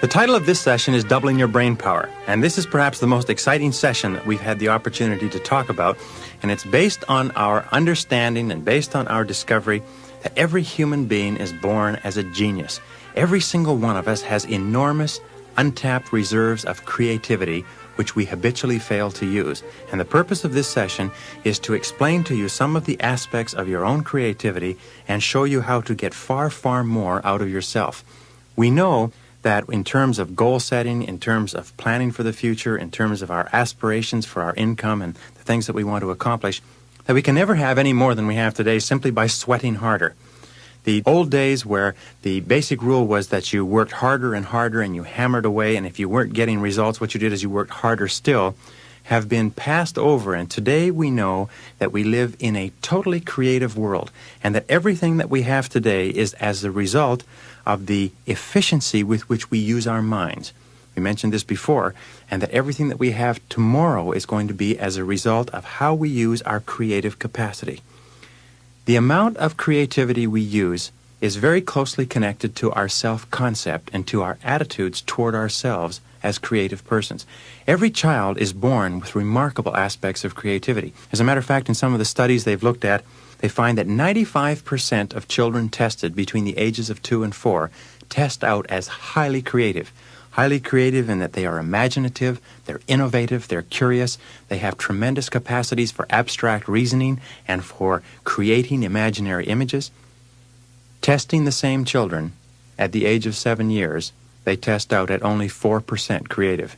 The title of this session is Doubling Your Brain Power, and this is perhaps the most exciting session that we've had the opportunity to talk about, and it's based on our understanding and based on our discovery that every human being is born as a genius. Every single one of us has enormous, untapped reserves of creativity which we habitually fail to use. And the purpose of this session is to explain to you some of the aspects of your own creativity and show you how to get far, far more out of yourself. We know that in terms of goal setting, in terms of planning for the future, in terms of our aspirations for our income and the things that we want to accomplish, that we can never have any more than we have today simply by sweating harder. The old days where the basic rule was that you worked harder and harder and you hammered away, and if you weren't getting results, what you did is you worked harder still, have been passed over. And today we know that we live in a totally creative world, and that everything that we have today is as a result of the efficiency with which we use our minds. We mentioned this before, and that everything that we have tomorrow is going to be as a result of how we use our creative capacity. The amount of creativity we use is very closely connected to our self-concept and to our attitudes toward ourselves as creative persons. Every child is born with remarkable aspects of creativity. As a matter of fact, in some of the studies they've looked at, they find that 95% of children tested between the ages of 2 and 4 test out as highly creative. Highly creative in that they are imaginative, they're innovative, they're curious, they have tremendous capacities for abstract reasoning and for creating imaginary images. Testing the same children at the age of 7 years, they test out at only 4% creative.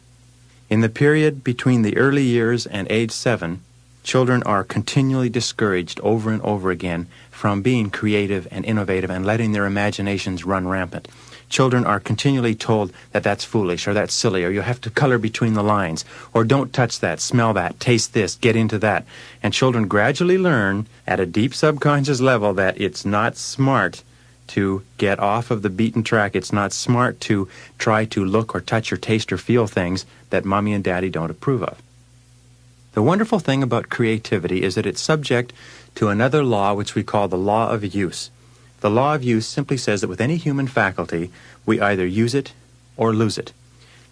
In the period between the early years and age 7, children are continually discouraged over and over again from being creative and innovative and letting their imaginations run rampant. Children are continually told that that's foolish or that's silly or you have to color between the lines or don't touch that, smell that, taste this, get into that. And children gradually learn at a deep subconscious level that it's not smart to get off of the beaten track. It's not smart to try to look or touch or taste or feel things that mommy and daddy don't approve of. The wonderful thing about creativity is that it's subject to another law which we call the law of use. The law of use simply says that with any human faculty, we either use it or lose it.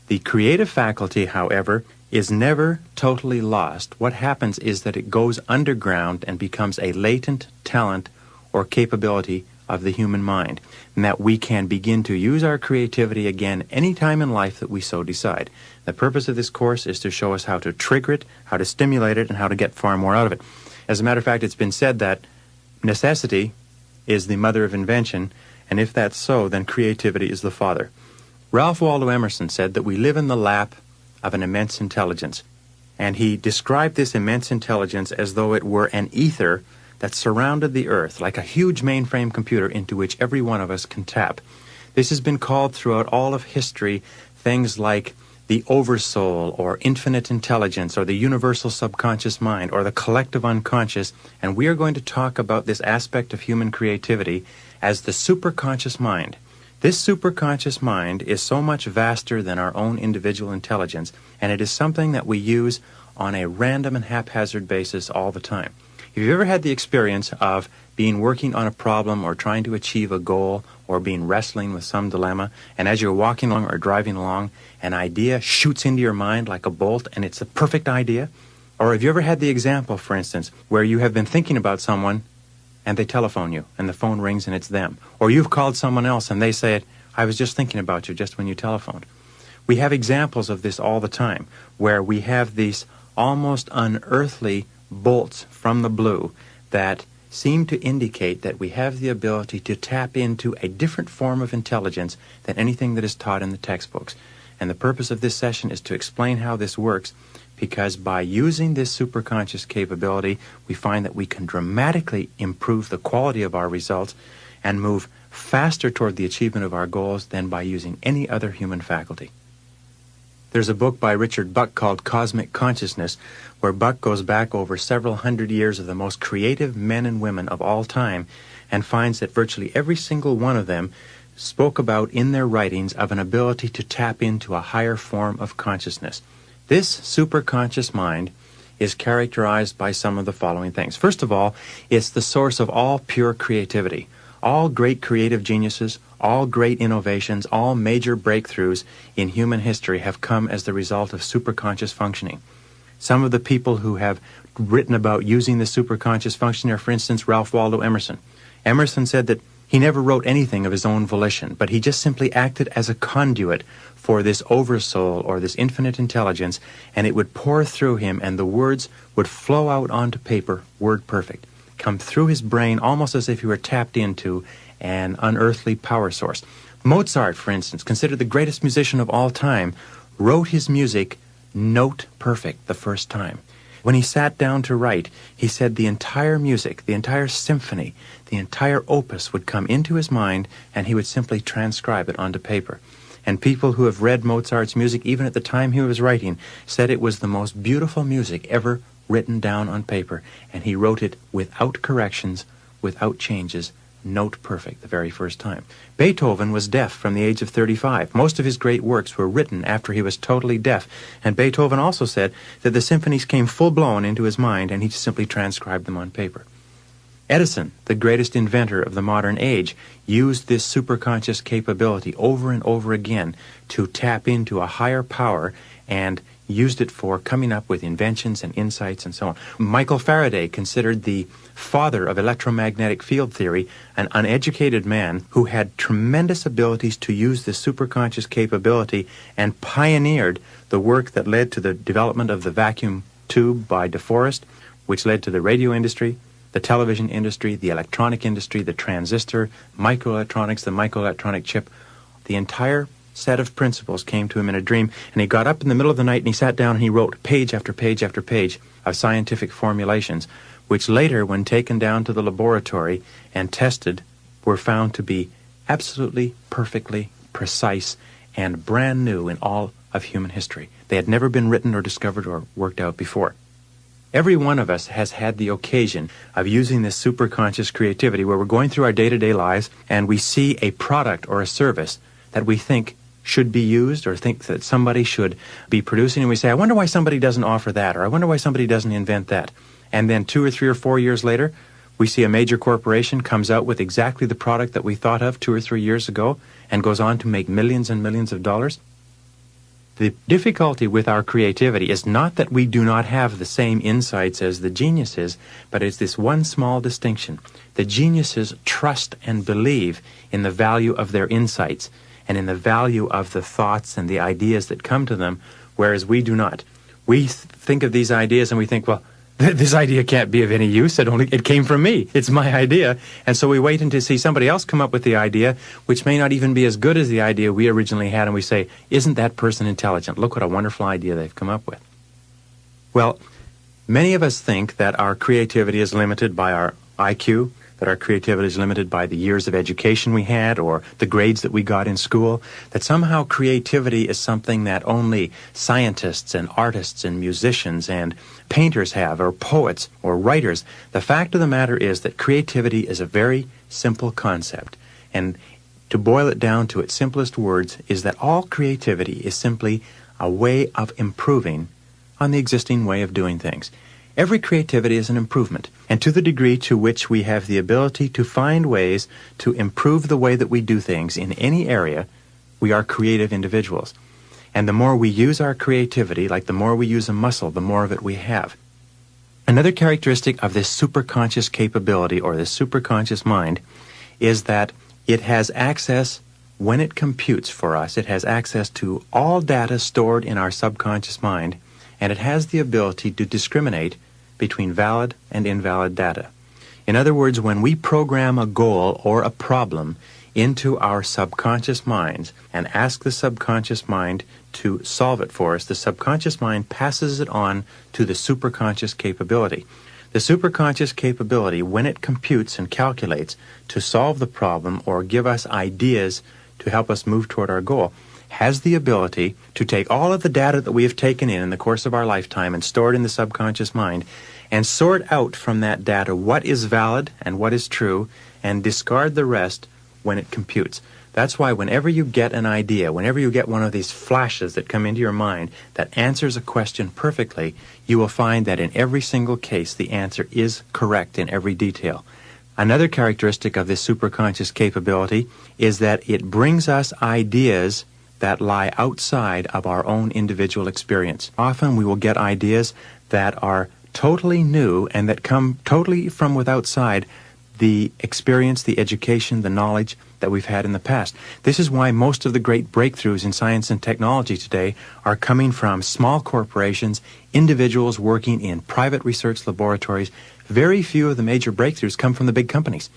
The creative faculty, however, is never totally lost. What happens is that it goes underground and becomes a latent talent or capability of the human mind, and that we can begin to use our creativity again any time in life that we so decide. The purpose of this course is to show us how to trigger it, how to stimulate it, and how to get far more out of it. As a matter of fact, it's been said that necessity is the mother of invention, and if that's so, then creativity is the father. Ralph Waldo Emerson said that we live in the lap of an immense intelligence, and he described this immense intelligence as though it were an ether that surrounded the earth, like a huge mainframe computer into which every one of us can tap. This has been called throughout all of history things like the oversoul or infinite intelligence or the universal subconscious mind or the collective unconscious, and we are going to talk about this aspect of human creativity as the superconscious mind. This superconscious mind is so much vaster than our own individual intelligence, and it is something that we use on a random and haphazard basis all the time. If you've ever had the experience of being working on a problem or trying to achieve a goal or being wrestling with some dilemma, and as you're walking along or driving along, an idea shoots into your mind like a bolt and it's a perfect idea? Or have you ever had the example, for instance, where you have been thinking about someone and they telephone you and the phone rings and it's them? Or you've called someone else and they say, I was just thinking about you just when you telephoned. We have examples of this all the time where we have these almost unearthly bolts from the blue that seem to indicate that we have the ability to tap into a different form of intelligence than anything that is taught in the textbooks. And the purpose of this session is to explain how this works, because by using this superconscious capability, we find that we can dramatically improve the quality of our results and move faster toward the achievement of our goals than by using any other human faculty. There's a book by Richard Buck called Cosmic Consciousness, where Buck goes back over several hundred years of the most creative men and women of all time and finds that virtually every single one of them spoke about in their writings of an ability to tap into a higher form of consciousness. This superconscious mind is characterized by some of the following things. First of all, it's the source of all pure creativity. All great creative geniuses, all great innovations, all major breakthroughs in human history have come as the result of superconscious functioning. Some of the people who have written about using the superconscious function are, for instance, Ralph Waldo Emerson. Emerson said that he never wrote anything of his own volition, but he just simply acted as a conduit for this oversoul or this infinite intelligence, and it would pour through him, and the words would flow out onto paper, word perfect, come through his brain almost as if he were tapped into an unearthly power source. Mozart, for instance, considered the greatest musician of all time, wrote his music note perfect the first time. When he sat down to write, he said the entire music, the entire symphony, the entire opus would come into his mind, and he would simply transcribe it onto paper. And people who have read Mozart's music, even at the time he was writing, said it was the most beautiful music ever written down on paper, and he wrote it without corrections, without changes, note perfect the very first time. Beethoven was deaf from the age of 35. Most of his great works were written after he was totally deaf, and Beethoven also said that the symphonies came full-blown into his mind, and he just simply transcribed them on paper. Edison, the greatest inventor of the modern age, used this superconscious capability over and over again to tap into a higher power and used it for coming up with inventions and insights and so on. Michael Faraday, considered the father of electromagnetic field theory, an uneducated man who had tremendous abilities to use this superconscious capability, and pioneered the work that led to the development of the vacuum tube by DeForest, which led to the radio industry, the television industry, the electronic industry, the transistor, microelectronics, the microelectronic chip. The entire set of principles came to him in a dream, and he got up in the middle of the night and he sat down and he wrote page after page after page of scientific formulations, which later, when taken down to the laboratory and tested, were found to be absolutely, perfectly precise and brand new in all of human history. They had never been written or discovered or worked out before. Every one of us has had the occasion of using this superconscious creativity where we're going through our day-to-day lives and we see a product or a service that we think should be used or think that somebody should be producing, and we say, I wonder why somebody doesn't offer that, or I wonder why somebody doesn't invent that. And then 2 or 3 or 4 years later, we see a major corporation comes out with exactly the product that we thought of 2 or 3 years ago and goes on to make millions and millions of dollars. The difficulty with our creativity is not that we do not have the same insights as the geniuses, but it's this one small distinction. The geniuses trust and believe in the value of their insights and in the value of the thoughts and the ideas that come to them, whereas we do not. We think of these ideas and we think, well, this idea can't be of any use. It came from me. It's my idea. And so we wait until see somebody else come up with the idea, which may not even be as good as the idea we originally had, and we say, isn't that person intelligent? Look what a wonderful idea they've come up with. Well, many of us think that our creativity is limited by our IQ, that our creativity is limited by the years of education we had or the grades that we got in school, that somehow creativity is something that only scientists and artists and musicians and painters have, or poets or writers. The fact of the matter is that creativity is a very simple concept, and to boil it down to its simplest words is that all creativity is simply a way of improving on the existing way of doing things. Every creativity is an improvement, and to the degree to which we have the ability to find ways to improve the way that we do things in any area, we are creative individuals. And the more we use our creativity, like the more we use a muscle, the more of it we have. Another characteristic of this superconscious capability, or this superconscious mind, is that it has access, when it computes for us, it has access to all data stored in our subconscious mind, and it has the ability to discriminate between valid and invalid data. In other words, when we program a goal or a problem into our subconscious minds and ask the subconscious mind to solve it for us, the subconscious mind passes it on to the superconscious capability. The superconscious capability, when it computes and calculates to solve the problem or give us ideas to help us move toward our goal, has the ability to take all of the data that we have taken in the course of our lifetime and store it in the subconscious mind and sort out from that data what is valid and what is true and discard the rest when it computes. That's why whenever you get an idea, whenever you get one of these flashes that come into your mind that answers a question perfectly, you will find that in every single case the answer is correct in every detail. Another characteristic of this superconscious capability is that it brings us ideas that lie outside of our own individual experience. Often we will get ideas that are totally new and that come totally from outside the experience, the education, the knowledge that we've had in the past. This is why most of the great breakthroughs in science and technology today are coming from small corporations, individuals working in private research laboratories. Very few of the major breakthroughs come from the big companies.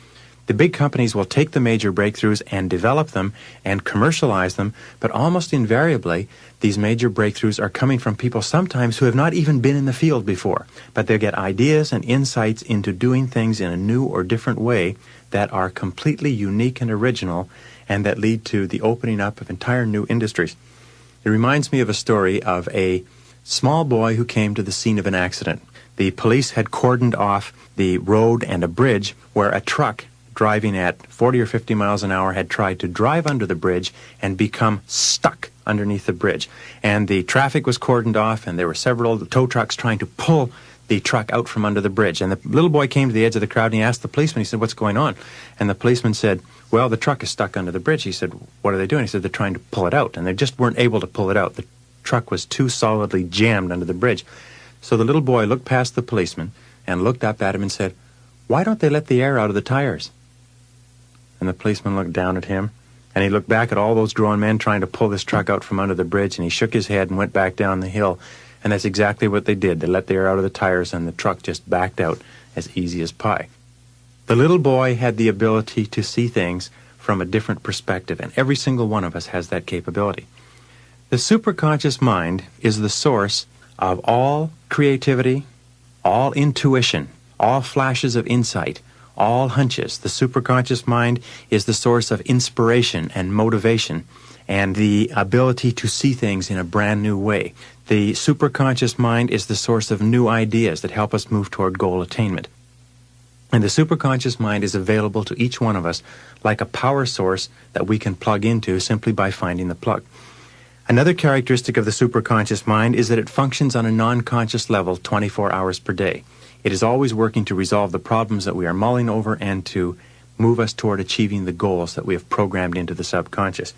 The big companies will take the major breakthroughs and develop them and commercialize them, but almost invariably, these major breakthroughs are coming from people sometimes who have not even been in the field before, but they get ideas and insights into doing things in a new or different way that are completely unique and original and that lead to the opening up of entire new industries. It reminds me of a story of a small boy who came to the scene of an accident. The police had cordoned off the road and a bridge where a truck driving at 40 or 50 miles an hour had tried to drive under the bridge and become stuck underneath the bridge. And the traffic was cordoned off, and there were several tow trucks trying to pull the truck out from under the bridge. And the little boy came to the edge of the crowd, and he asked the policeman, he said, "What's going on?" And the policeman said, "Well, the truck is stuck under the bridge." He said, "What are they doing?" He said, "They're trying to pull it out." And they just weren't able to pull it out. The truck was too solidly jammed under the bridge. So the little boy looked past the policeman and looked up at him and said, "Why don't they let the air out of the tires?" And the policeman looked down at him, and he looked back at all those grown men trying to pull this truck out from under the bridge, and he shook his head and went back down the hill. And that's exactly what they did. They let the air out of the tires, and the truck just backed out as easy as pie. The little boy had the ability to see things from a different perspective, and every single one of us has that capability. The superconscious mind is the source of all creativity, all intuition, all flashes of insight, all hunches. The superconscious mind is the source of inspiration and motivation and the ability to see things in a brand new way. The superconscious mind is the source of new ideas that help us move toward goal attainment. And the superconscious mind is available to each one of us like a power source that we can plug into simply by finding the plug. Another characteristic of the superconscious mind is that it functions on a non-conscious level 24 hours per day. It is always working to resolve the problems that we are mulling over and to move us toward achieving the goals that we have programmed into the subconscious.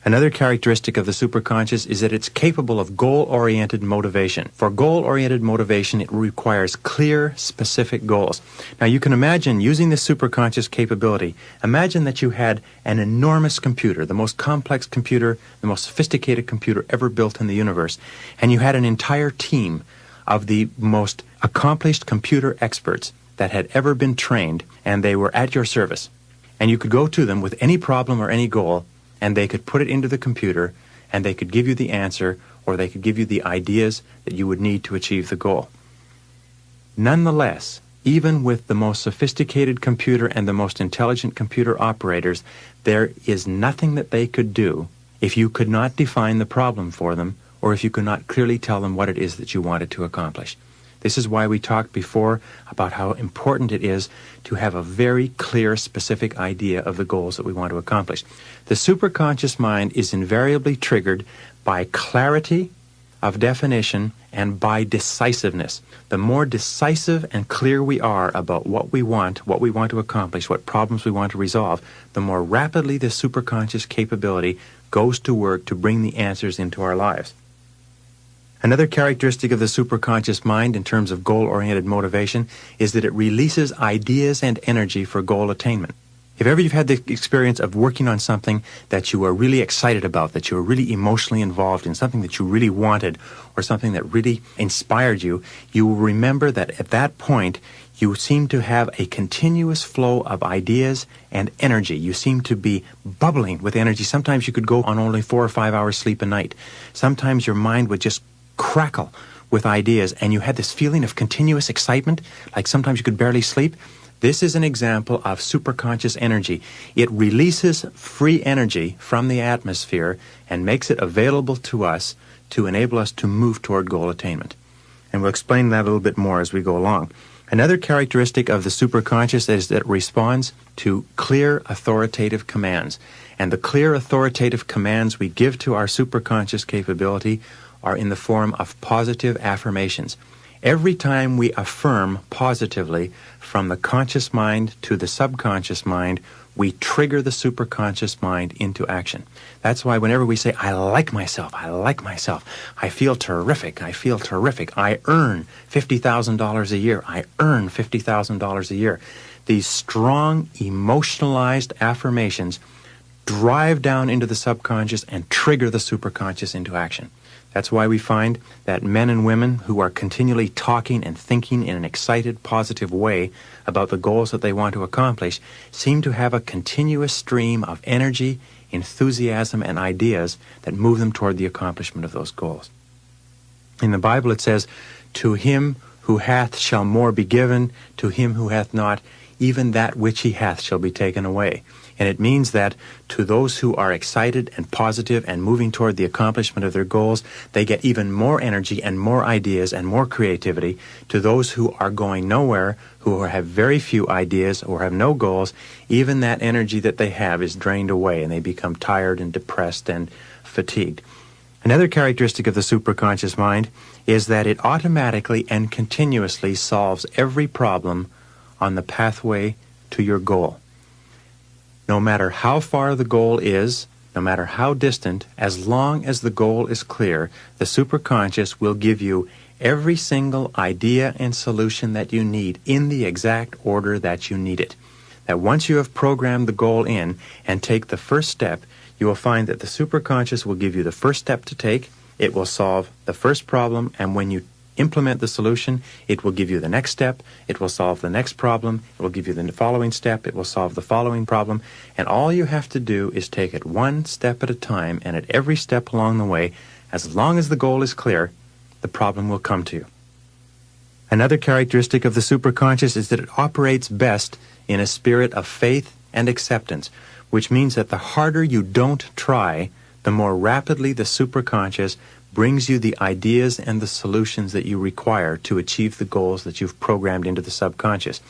Another characteristic of the superconscious is that it's capable of goal-oriented motivation. For goal-oriented motivation, it requires clear, specific goals. Now, you can imagine using this superconscious capability. Imagine that you had an enormous computer, the most complex computer, the most sophisticated computer ever built in the universe, and you had an entire team of the most accomplished computer experts that had ever been trained, and they were at your service. And you could go to them with any problem or any goal, and they could put it into the computer, and they could give you the answer, or they could give you the ideas that you would need to achieve the goal. Nonetheless, even with the most sophisticated computer and the most intelligent computer operators, there is nothing that they could do if you could not define the problem for them, or if you could not clearly tell them what it is that you wanted to accomplish. This is why we talked before about how important it is to have a very clear, specific idea of the goals that we want to accomplish. The superconscious mind is invariably triggered by clarity of definition and by decisiveness. The more decisive and clear we are about what we want to accomplish, what problems we want to resolve, the more rapidly the superconscious capability goes to work to bring the answers into our lives. Another characteristic of the superconscious mind in terms of goal-oriented motivation is that it releases ideas and energy for goal attainment. If ever you've had the experience of working on something that you were really excited about, that you were really emotionally involved in, something that you really wanted, or something that really inspired you, you will remember that at that point you seem to have a continuous flow of ideas and energy. You seem to be bubbling with energy. Sometimes you could go on only 4 or 5 hours sleep a night. Sometimes your mind would just crackle with ideas, and you had this feeling of continuous excitement, like sometimes you could barely sleep. This is an example of superconscious energy. It releases free energy from the atmosphere and makes it available to us to enable us to move toward goal attainment. And we'll explain that a little bit more as we go along. Another characteristic of the superconscious is that it responds to clear authoritative commands. And the clear authoritative commands we give to our superconscious capability are in the form of positive affirmations. Every time we affirm positively from the conscious mind to the subconscious mind, we trigger the superconscious mind into action. That's why whenever we say, I like myself, I feel terrific, I earn $50,000 a year, I earn $50,000 a year, these strong, emotionalized affirmations drive down into the subconscious and trigger the superconscious into action. That's why we find that men and women who are continually talking and thinking in an excited, positive way about the goals that they want to accomplish seem to have a continuous stream of energy, enthusiasm, and ideas that move them toward the accomplishment of those goals. In the Bible it says, "To him who hath shall more be given, to him who hath not, even that which he hath shall be taken away." And it means that to those who are excited and positive and moving toward the accomplishment of their goals, they get even more energy and more ideas and more creativity. To those who are going nowhere, who have very few ideas or have no goals, even that energy that they have is drained away and they become tired and depressed and fatigued. Another characteristic of the superconscious mind is that it automatically and continuously solves every problem on the pathway to your goal. No matter how far the goal is, no matter how distant, as long as the goal is clear, the superconscious will give you every single idea and solution that you need in the exact order that you need it. That once you have programmed the goal in and take the first step, you will find that the superconscious will give you the first step to take, it will solve the first problem, and when you implement the solution, it will give you the next step, it will solve the next problem, it will give you the following step, it will solve the following problem, and all you have to do is take it one step at a time, and at every step along the way, as long as the goal is clear, the problem will come to you. Another characteristic of the superconscious is that it operates best in a spirit of faith and acceptance, which means that the harder you don't try, the more rapidly the superconscious brings you the ideas and the solutions that you require to achieve the goals that you've programmed into the subconscious.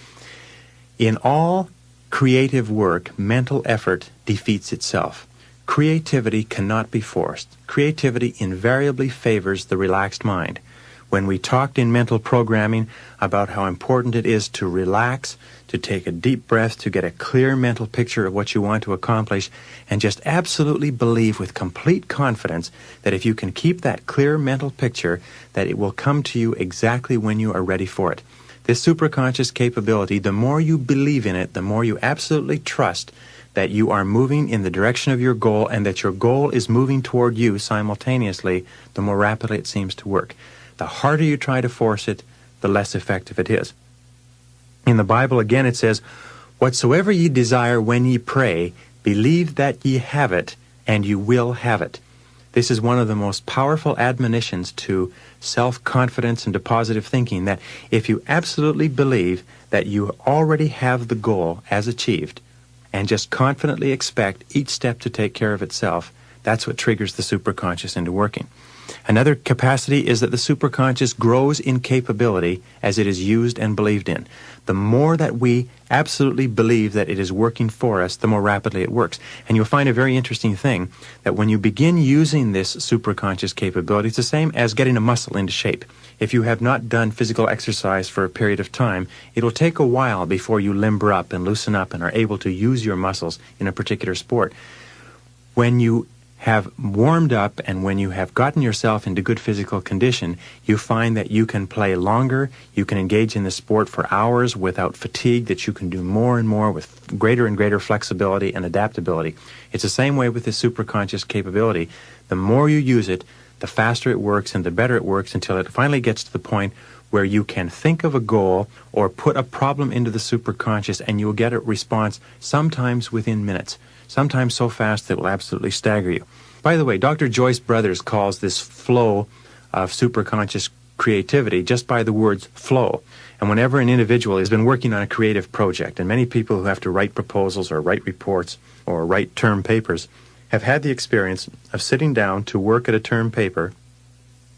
In all creative work, mental effort defeats itself. Creativity cannot be forced. Creativity invariably favors the relaxed mind. When we talked in mental programming about how important it is to relax, to take a deep breath, to get a clear mental picture of what you want to accomplish, and just absolutely believe with complete confidence that if you can keep that clear mental picture, that it will come to you exactly when you are ready for it. This superconscious capability, the more you believe in it, the more you absolutely trust that you are moving in the direction of your goal and that your goal is moving toward you simultaneously, the more rapidly it seems to work. The harder you try to force it, the less effective it is. In the Bible, again, it says, "Whatsoever ye desire when ye pray, believe that ye have it, and you will have it." This is one of the most powerful admonitions to self-confidence and to positive thinking, that if you absolutely believe that you already have the goal as achieved, and just confidently expect each step to take care of itself, that's what triggers the superconscious into working. Another capacity is that the superconscious grows in capability as it is used and believed in. The more that we absolutely believe that it is working for us, the more rapidly it works. And you'll find a very interesting thing, that when you begin using this superconscious capability, it's the same as getting a muscle into shape. If you have not done physical exercise for a period of time, it'll take a while before you limber up and loosen up and are able to use your muscles in a particular sport. When you have warmed up and when you have gotten yourself into good physical condition, you find that you can play longer, you can engage in the sport for hours without fatigue, that you can do more and more with greater and greater flexibility and adaptability. It's the same way with this superconscious capability. The more you use it, the faster it works and the better it works, until it finally gets to the point where you can think of a goal or put a problem into the superconscious and you'll get a response sometimes within minutes. Sometimes so fast that it will absolutely stagger you. By the way, Dr. Joyce Brothers calls this flow of superconscious creativity just by the words flow. And whenever an individual has been working on a creative project, and many people who have to write proposals or write reports or write term papers have had the experience of sitting down to work at a term paper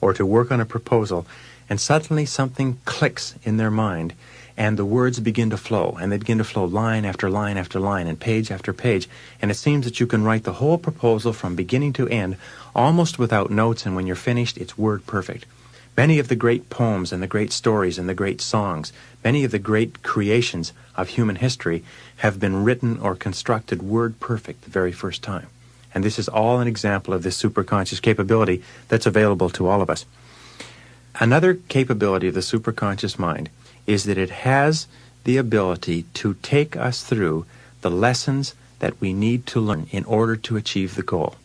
or to work on a proposal, and suddenly something clicks in their mind, and the words begin to flow, and they begin to flow line after line after line and page after page, and it seems that you can write the whole proposal from beginning to end almost without notes, and when you're finished, it's word perfect. Many of the great poems and the great stories and the great songs, many of the great creations of human history have been written or constructed word perfect the very first time. And this is all an example of this superconscious capability that's available to all of us. Another capability of the superconscious mind is that it has the ability to take us through the lessons that we need to learn in order to achieve the goal.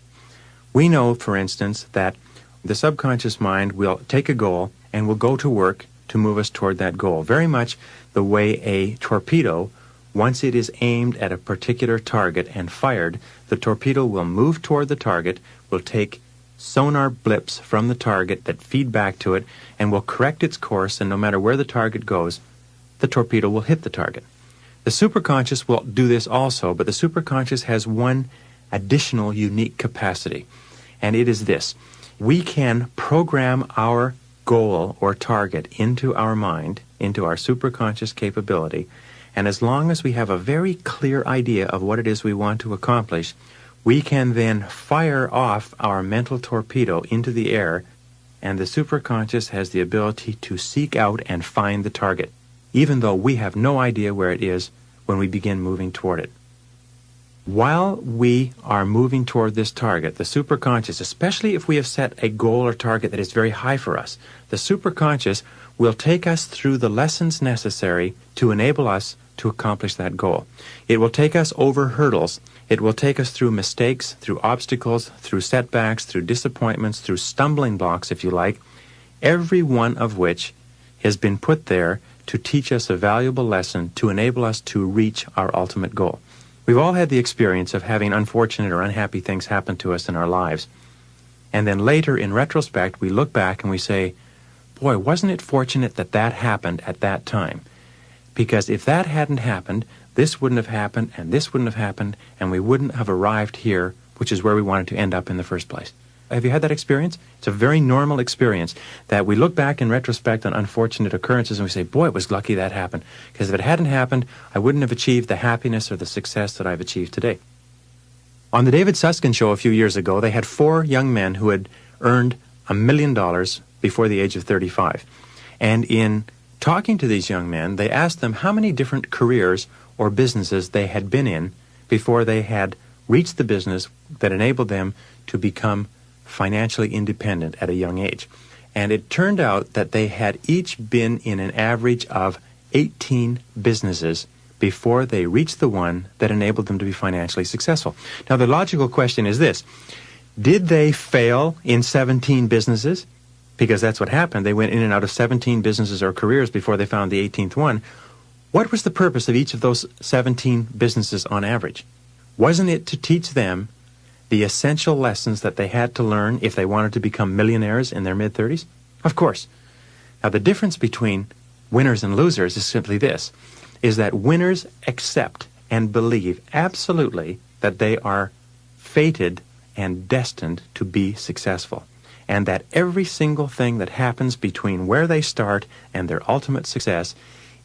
We know, for instance, that the subconscious mind will take a goal and will go to work to move us toward that goal, very much the way a torpedo, once it is aimed at a particular target and fired, the torpedo will move toward the target, will take sonar blips from the target that feed back to it, and will correct its course, and no matter where the target goes, the torpedo will hit the target. The superconscious will do this also, but the superconscious has one additional unique capacity, and it is this. We can program our goal or target into our mind, into our superconscious capability, and as long as we have a very clear idea of what it is we want to accomplish, we can then fire off our mental torpedo into the air, and the superconscious has the ability to seek out and find the target, even though we have no idea where it is when we begin moving toward it. While we are moving toward this target, the superconscious, especially if we have set a goal or target that is very high for us, the superconscious will take us through the lessons necessary to enable us to accomplish that goal. It will take us over hurdles. It will take us through mistakes, through obstacles, through setbacks, through disappointments, through stumbling blocks, if you like, every one of which has been put there to teach us a valuable lesson to enable us to reach our ultimate goal. We've all had the experience of having unfortunate or unhappy things happen to us in our lives. And then later, in retrospect, we look back and we say, boy, wasn't it fortunate that that happened at that time? Because if that hadn't happened, this wouldn't have happened, and this wouldn't have happened, and we wouldn't have arrived here, which is where we wanted to end up in the first place. Have you had that experience? It's a very normal experience that we look back in retrospect on unfortunate occurrences and we say, boy, it was lucky that happened. Because if it hadn't happened, I wouldn't have achieved the happiness or the success that I've achieved today. On the David Susskind Show a few years ago, they had 4 young men who had earned $1 million before the age of 35. And in talking to these young men, they asked them how many different careers or businesses they had been in before they had reached the business that enabled them to become financially independent at a young age. And it turned out that they had each been in an average of 18 businesses before they reached the one that enabled them to be financially successful. Now, the logical question is this. Did they fail in 17 businesses? Because that's what happened. They went in and out of 17 businesses or careers before they found the 18th one. What was the purpose of each of those 17 businesses on average? Wasn't it to teach them the essential lessons that they had to learn if they wanted to become millionaires in their mid-30s? Of course. Now, the difference between winners and losers is simply this, is that winners accept and believe absolutely that they are fated and destined to be successful, and that every single thing that happens between where they start and their ultimate success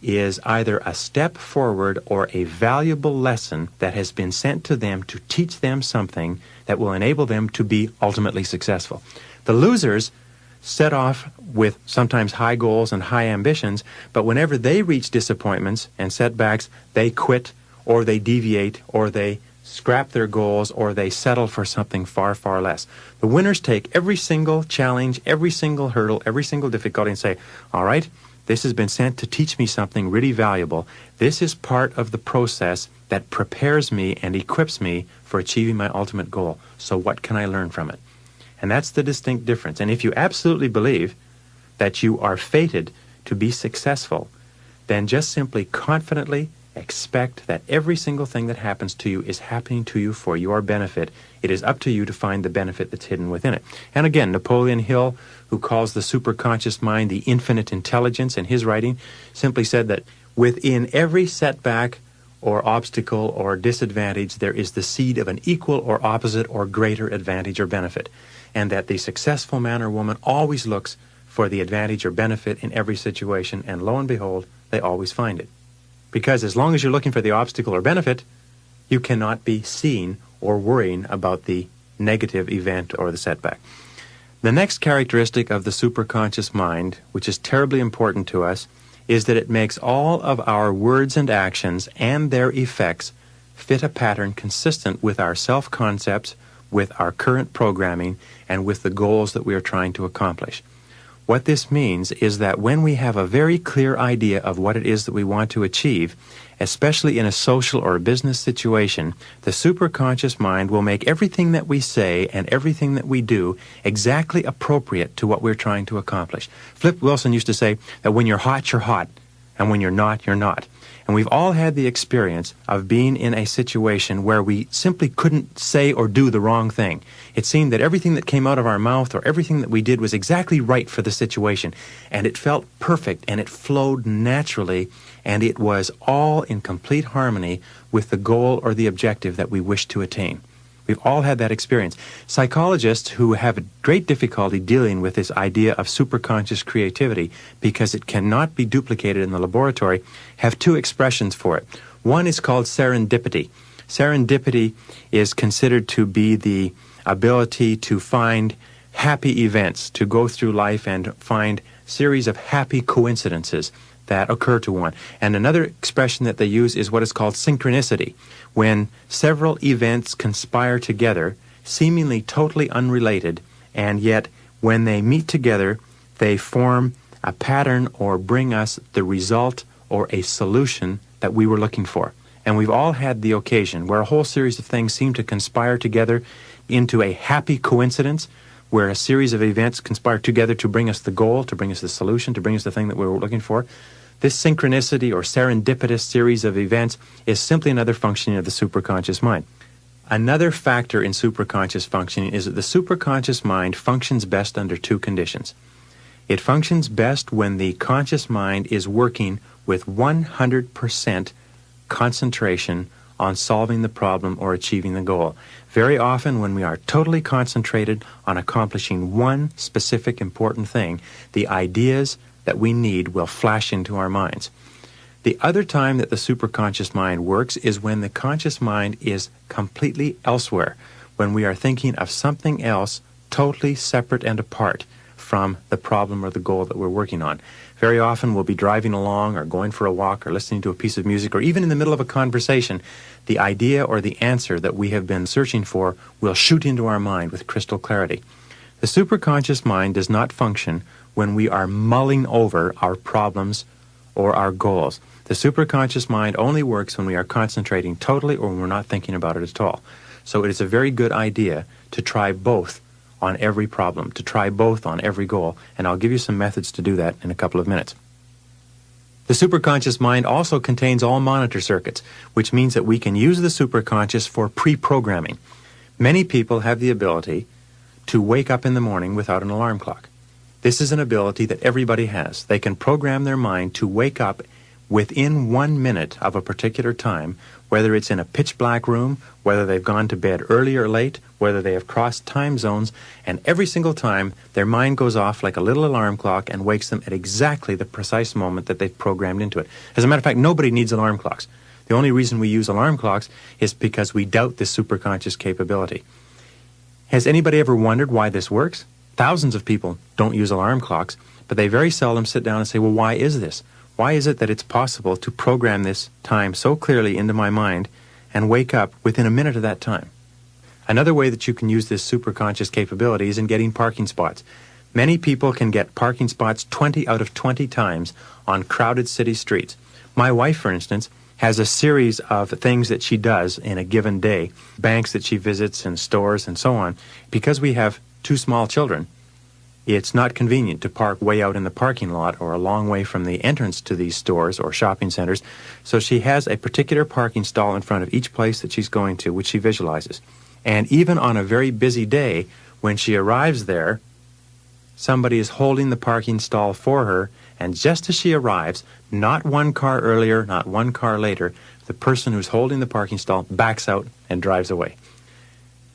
is either a step forward or a valuable lesson that has been sent to them to teach them something that will enable them to be ultimately successful. The losers set off with sometimes high goals and high ambitions, but whenever they reach disappointments and setbacks, they quit or they deviate or they scrap their goals or they settle for something far, far less. The winners take every single challenge, every single hurdle, every single difficulty and say, all right, this has been sent to teach me something really valuable. This is part of the process that prepares me and equips me for achieving my ultimate goal. So what can I learn from it? And that's the distinct difference. And if you absolutely believe that you are fated to be successful, then just simply confidently expect that every single thing that happens to you is happening to you for your benefit. It is up to you to find the benefit that's hidden within it. And again, Napoleon Hill, who calls the superconscious mind the infinite intelligence in his writing, simply said that within every setback or obstacle or disadvantage, there is the seed of an equal or opposite or greater advantage or benefit. And that the successful man or woman always looks for the advantage or benefit in every situation, and lo and behold, they always find it. Because as long as you're looking for the obstacle or benefit, you cannot be seeing or worrying about the negative event or the setback. The next characteristic of the superconscious mind, which is terribly important to us, is that it makes all of our words and actions and their effects fit a pattern consistent with our self-concepts, with our current programming, and with the goals that we are trying to accomplish. What this means is that when we have a very clear idea of what it is that we want to achieve, especially in a social or a business situation, the superconscious mind will make everything that we say and everything that we do exactly appropriate to what we're trying to accomplish. Flip Wilson used to say that when you're hot, and when you're not, you're not. And we've all had the experience of being in a situation where we simply couldn't say or do the wrong thing. It seemed that everything that came out of our mouth or everything that we did was exactly right for the situation. And it felt perfect, and it flowed naturally, and it was all in complete harmony with the goal or the objective that we wished to attain. We've all had that experience. Psychologists who have great difficulty dealing with this idea of superconscious creativity because it cannot be duplicated in the laboratory have two expressions for it. One is called serendipity. Serendipity is considered to be the ability to find happy events, to go through life and find series of happy coincidences that occur to one. And another expression that they use is what is called synchronicity, when several events conspire together, seemingly totally unrelated, and yet when they meet together, they form a pattern or bring us the result or a solution that we were looking for. And we've all had the occasion where a whole series of things seem to conspire together into a happy coincidence, where a series of events conspire together to bring us the goal, to bring us the solution, to bring us the thing that we were looking for. This synchronicity or serendipitous series of events is simply another functioning of the superconscious mind. Another factor in superconscious functioning is that the superconscious mind functions best under two conditions. It functions best when the conscious mind is working with 100% concentration on solving the problem or achieving the goal. Very often when we are totally concentrated on accomplishing one specific important thing, the ideas that we need will flash into our minds. The other time that the superconscious mind works is when the conscious mind is completely elsewhere, when we are thinking of something else totally separate and apart from the problem or the goal that we're working on. Very often we'll be driving along or going for a walk or listening to a piece of music, or even in the middle of a conversation, the idea or the answer that we have been searching for will shoot into our mind with crystal clarity. The superconscious mind does not function when we are mulling over our problems or our goals. The superconscious mind only works when we are concentrating totally or when we're not thinking about it at all. So it is a very good idea to try both on every problem, to try both on every goal, and I'll give you some methods to do that in a couple of minutes. The superconscious mind also contains all monitor circuits, which means that we can use the superconscious for pre-programming. Many people have the ability to wake up in the morning without an alarm clock. This is an ability that everybody has. They can program their mind to wake up within 1 minute of a particular time, whether it's in a pitch black room, whether they've gone to bed early or late, whether they have crossed time zones, and every single time their mind goes off like a little alarm clock and wakes them at exactly the precise moment that they've programmed into it. As a matter of fact, nobody needs alarm clocks. The only reason we use alarm clocks is because we doubt this superconscious capability. Has anybody ever wondered why this works? Thousands of people don't use alarm clocks, but they very seldom sit down and say, well, why is this? Why is it that it's possible to program this time so clearly into my mind and wake up within a minute of that time? Another way that you can use this superconscious capability is in getting parking spots. Many people can get parking spots 20 out of 20 times on crowded city streets. My wife, for instance, has a series of things that she does in a given day, banks that she visits and stores and so on. Because we have two small children, it's not convenient to park way out in the parking lot or a long way from the entrance to these stores or shopping centers. So she has a particular parking stall in front of each place that she's going to, which she visualizes. And even on a very busy day, when she arrives there, somebody is holding the parking stall for her, and just as she arrives, not one car earlier, not one car later, the person who's holding the parking stall backs out and drives away.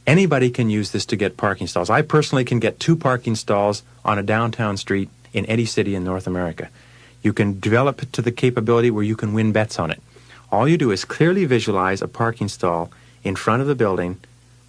Anybody can use this to get parking stalls. I personally can get 2 parking stalls on a downtown street in any city in North America. You can develop it to the capability where you can win bets on it. All you do is clearly visualize a parking stall in front of the building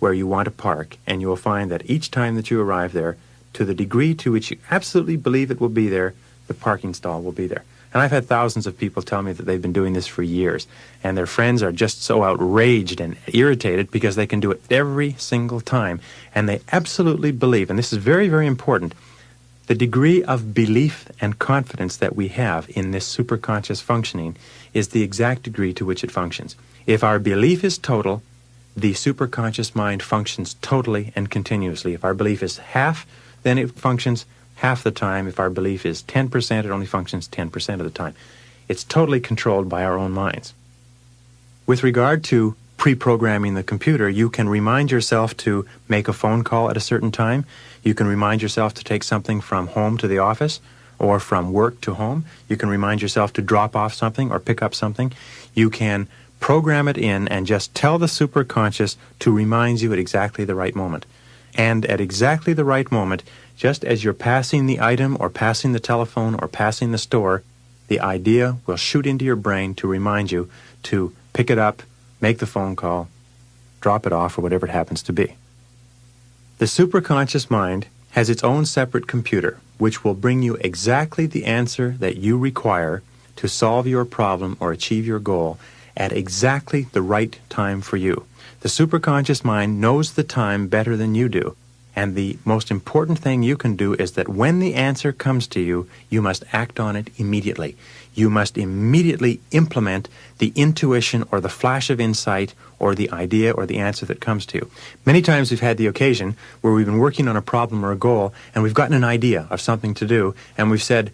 where you want to park, and you will find that each time that you arrive there, to the degree to which you absolutely believe it will be there, the parking stall will be there. And I've had thousands of people tell me that they've been doing this for years, and their friends are just so outraged and irritated because they can do it every single time. And they absolutely believe, and this is very, very important, the degree of belief and confidence that we have in this superconscious functioning is the exact degree to which it functions. If our belief is total, the superconscious mind functions totally and continuously. If our belief is half, then it functions half the time. If our belief is 10%, it only functions 10% of the time. It's totally controlled by our own minds. With regard to pre-programming the computer, you can remind yourself to make a phone call at a certain time. You can remind yourself to take something from home to the office or from work to home. You can remind yourself to drop off something or pick up something. You can program it in and just tell the superconscious to remind you at exactly the right moment. And at exactly the right moment, just as you're passing the item or passing the telephone or passing the store, the idea will shoot into your brain to remind you to pick it up, make the phone call, drop it off, or whatever it happens to be. The superconscious mind has its own separate computer, which will bring you exactly the answer that you require to solve your problem or achieve your goal at exactly the right time for you. The superconscious mind knows the time better than you do. And the most important thing you can do is that when the answer comes to you, you must act on it immediately. You must immediately implement the intuition or the flash of insight or the idea or the answer that comes to you. Many times we've had the occasion where we've been working on a problem or a goal and we've gotten an idea of something to do and we've said,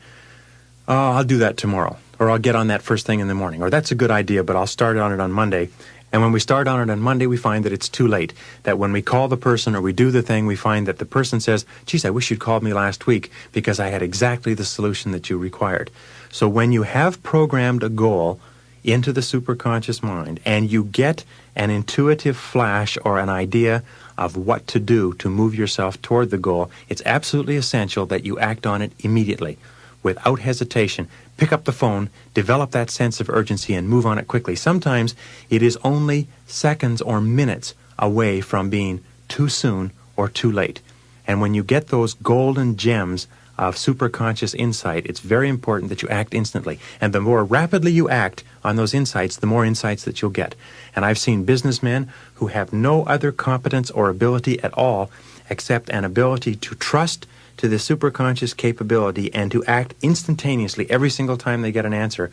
"Oh, I'll do that tomorrow," or "I'll get on that first thing in the morning," or "That's a good idea, but I'll start on it on Monday." And when we start on it on Monday, we find that it's too late. That when we call the person or we do the thing, we find that the person says, "Geez, I wish you'd called me last week because I had exactly the solution that you required." So when you have programmed a goal into the superconscious mind and you get an intuitive flash or an idea of what to do to move yourself toward the goal, it's absolutely essential that you act on it immediately, without hesitation. Pick up the phone, develop that sense of urgency, and move on it quickly. Sometimes it is only seconds or minutes away from being too soon or too late. And when you get those golden gems of superconscious insight, it's very important that you act instantly. And the more rapidly you act on those insights, the more insights that you'll get. And I've seen businessmen who have no other competence or ability at all except an ability to trust to the superconscious capability and to act instantaneously every single time they get an answer,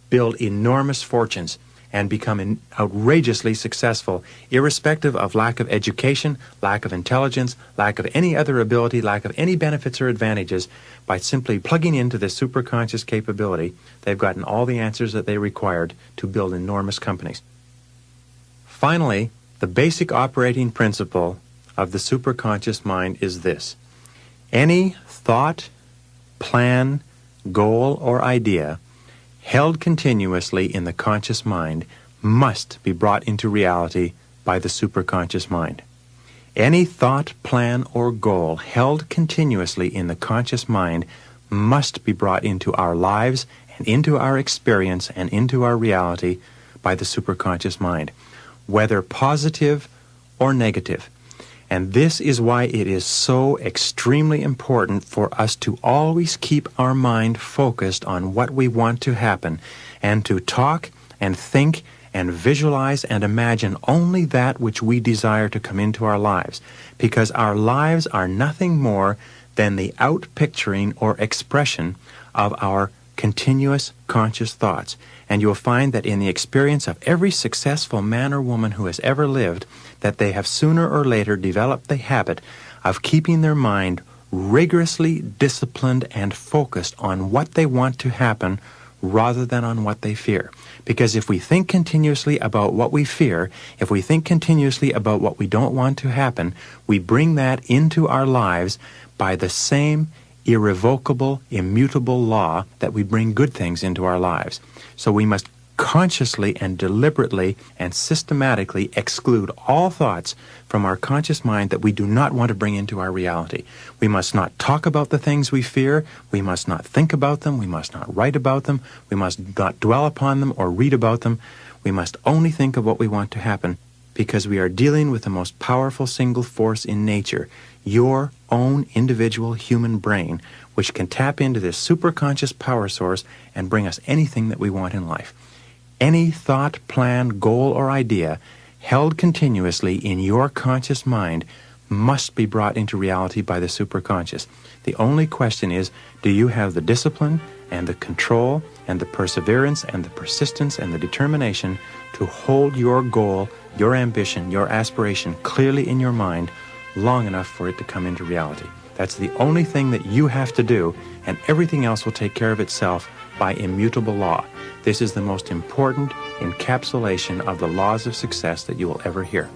build enormous fortunes and become outrageously successful, irrespective of lack of education, lack of intelligence, lack of any other ability, lack of any benefits or advantages. By simply plugging into this superconscious capability, they've gotten all the answers that they required to build enormous companies. Finally, the basic operating principle of the superconscious mind is this: any thought, plan, goal, or idea held continuously in the conscious mind must be brought into reality by the superconscious mind. Any thought, plan, or goal held continuously in the conscious mind must be brought into our lives and into our experience and into our reality by the superconscious mind, whether positive or negative. And this is why it is so extremely important for us to always keep our mind focused on what we want to happen and to talk and think and visualize and imagine only that which we desire to come into our lives, because our lives are nothing more than the outpicturing or expression of our continuous conscious thoughts. And you'll find that in the experience of every successful man or woman who has ever lived, that they have sooner or later developed the habit of keeping their mind rigorously disciplined and focused on what they want to happen rather than on what they fear. Because if we think continuously about what we fear, if we think continuously about what we don't want to happen, we bring that into our lives by the same irrevocable, immutable law that we bring good things into our lives. So we must consciously and deliberately and systematically exclude all thoughts from our conscious mind that we do not want to bring into our reality. We must not talk about the things we fear. We must not think about them. We must not write about them. We must not dwell upon them or read about them. We must only think of what we want to happen. because we are dealing with the most powerful single force in nature, your own individual human brain, which can tap into this superconscious power source and bring us anything that we want in life. Any thought, plan, goal, or idea held continuously in your conscious mind must be brought into reality by the superconscious. The only question is, do you have the discipline and the control and the perseverance and the persistence and the determination to hold your goal, your ambition, your aspiration clearly in your mind long enough for it to come into reality? That's the only thing that you have to do, and everything else will take care of itself by immutable law. This is the most important encapsulation of the laws of success that you will ever hear.